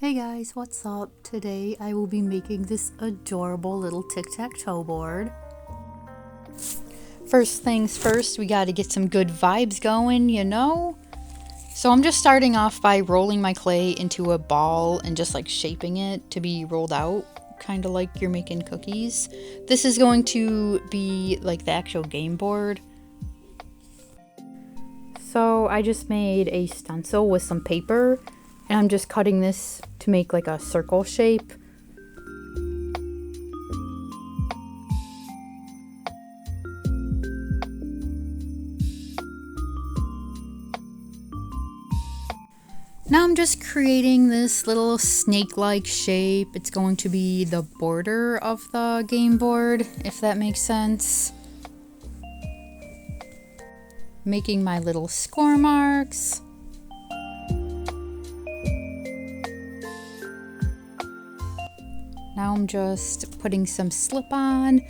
Hey guys, what's up? Today I will be making this adorable little Tic Tac Toe board. First things first, we gotta get some good vibes going, you know? So I'm just starting off by rolling my clay into a ball and just like shaping it to be rolled out, kind of like you're making cookies. This is going to be like the actual game board. So I just made a stencil with some paper and I'm just cutting this to make like a circle shape. Now I'm just creating this little snake-like shape. It's going to be the border of the game board, if that makes sense. Making my little score marks. Now I'm just putting some slip on.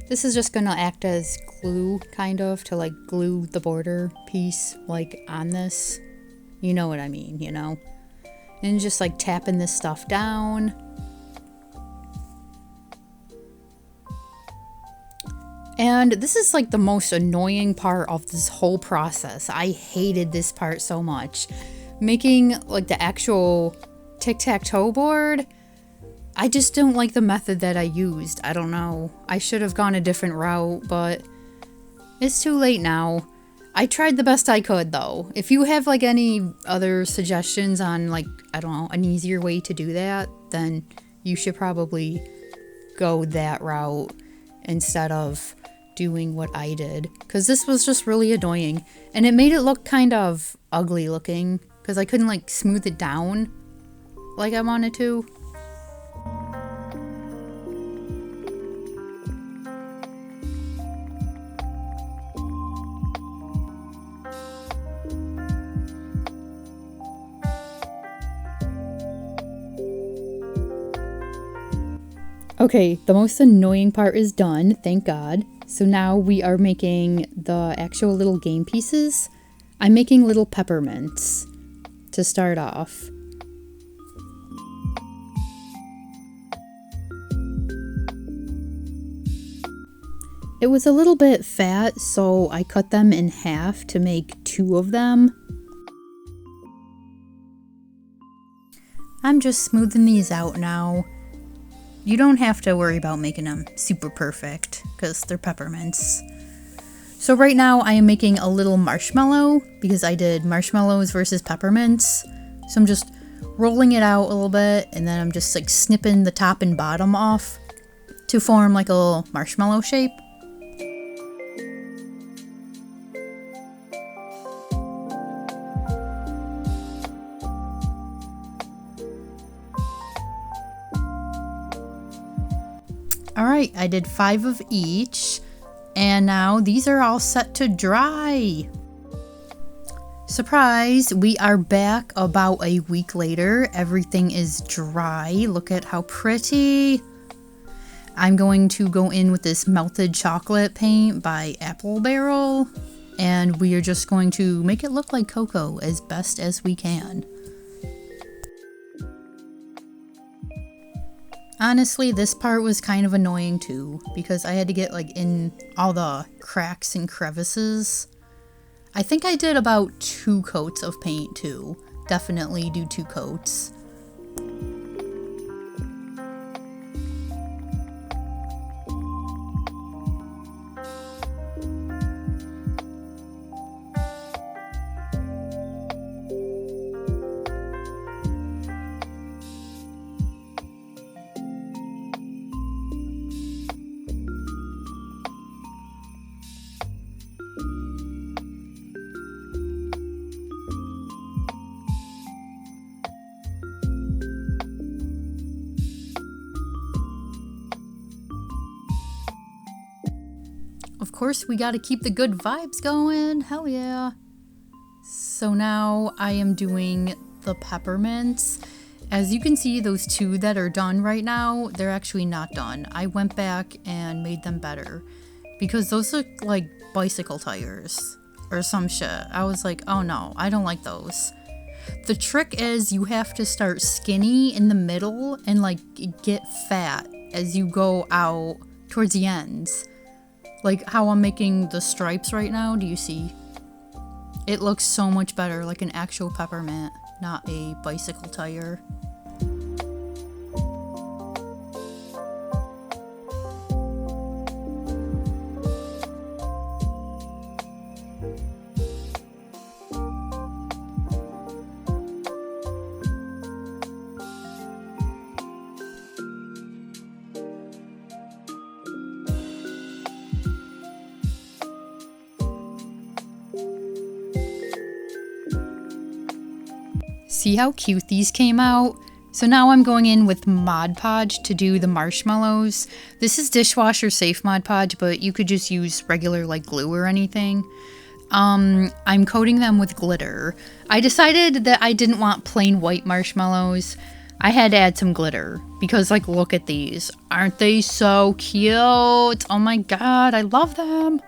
This is just gonna act as glue, kind of, to like glue the border piece like on this. You know what I mean, you know? And just like tapping this stuff down. And this is like the most annoying part of this whole process. I hated this part so much. Making like the actual tic-tac-toe board, I just don't like the method that I used. I don't know. I should have gone a different route, but it's too late now. I tried the best I could though. If you have like any other suggestions on like, I don't know, an easier way to do that, then you should probably go that route instead of doing what I did. Because this was just really annoying. And it made it look kind of ugly looking because I couldn't like smooth it down like I wanted to. Okay, the most annoying part is done, thank God. So now we are making the actual little game pieces. I'm making little peppermints to start off. It was a little bit fat, so I cut them in half to make 2 of them. I'm just smoothing these out now. You don't have to worry about making them super perfect because they're peppermints. So right now I am making a little marshmallow because I did marshmallows versus peppermints. So I'm just rolling it out a little bit and then I'm just like snipping the top and bottom off to form like a little marshmallow shape. Alright, I did 5 of each, and now these are all set to dry. Surprise, we are back about a week later. Everything is dry. Look at how pretty. I'm going to go in with this melted chocolate paint by Apple Barrel, and we are just going to make it look like cocoa as best as we can. Honestly, this part was kind of annoying too, because I had to get like in all the cracks and crevices. I think I did about 2 coats of paint too. Definitely do 2 coats. Of course, we gotta keep the good vibes going. Hell yeah. So now I am doing the peppermints. As you can see, those 2 that are done right now, they're actually not done. I went back and made them better because those look like bicycle tires or some shit. I was like, oh no, I don't like those. The trick is you have to start skinny in the middle and like get fat as you go out towards the ends. Like how I'm making the stripes right now, do you see? It looks so much better, like an actual peppermint, not a bicycle tire. See how cute these came out? So now I'm going in with Mod Podge to do the marshmallows. This is dishwasher safe Mod Podge, but you could just use regular like glue or anything. I'm coating them with glitter. I decided that I didn't want plain white marshmallows. I had to add some glitter because like look at these. Aren't they so cute? Oh my god, I love them.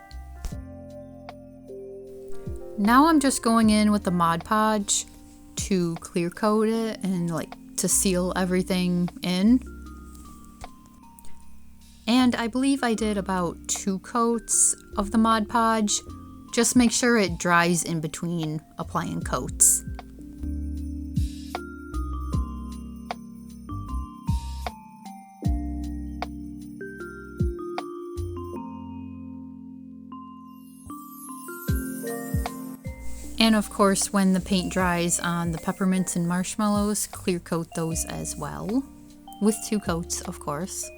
Now I'm just going in with the Mod Podge to clear coat it and like to seal everything in. And I believe I did about 2 coats of the Mod Podge. Just make sure it dries in between applying coats. And of course, when the paint dries on the peppermints and marshmallows, clear coat those as well. With 2 coats, of course.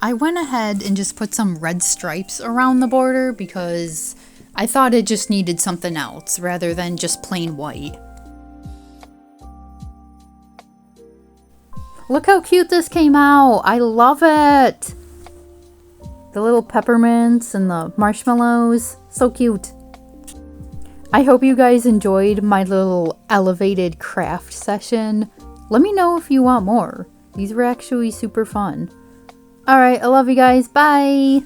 I went ahead and just put some red stripes around the border because I thought it just needed something else rather than just plain white. Look how cute this came out. I love it. The little peppermints and the marshmallows. So cute. I hope you guys enjoyed my little elevated craft session. Let me know if you want more. These were actually super fun. Alright, I love you guys. Bye.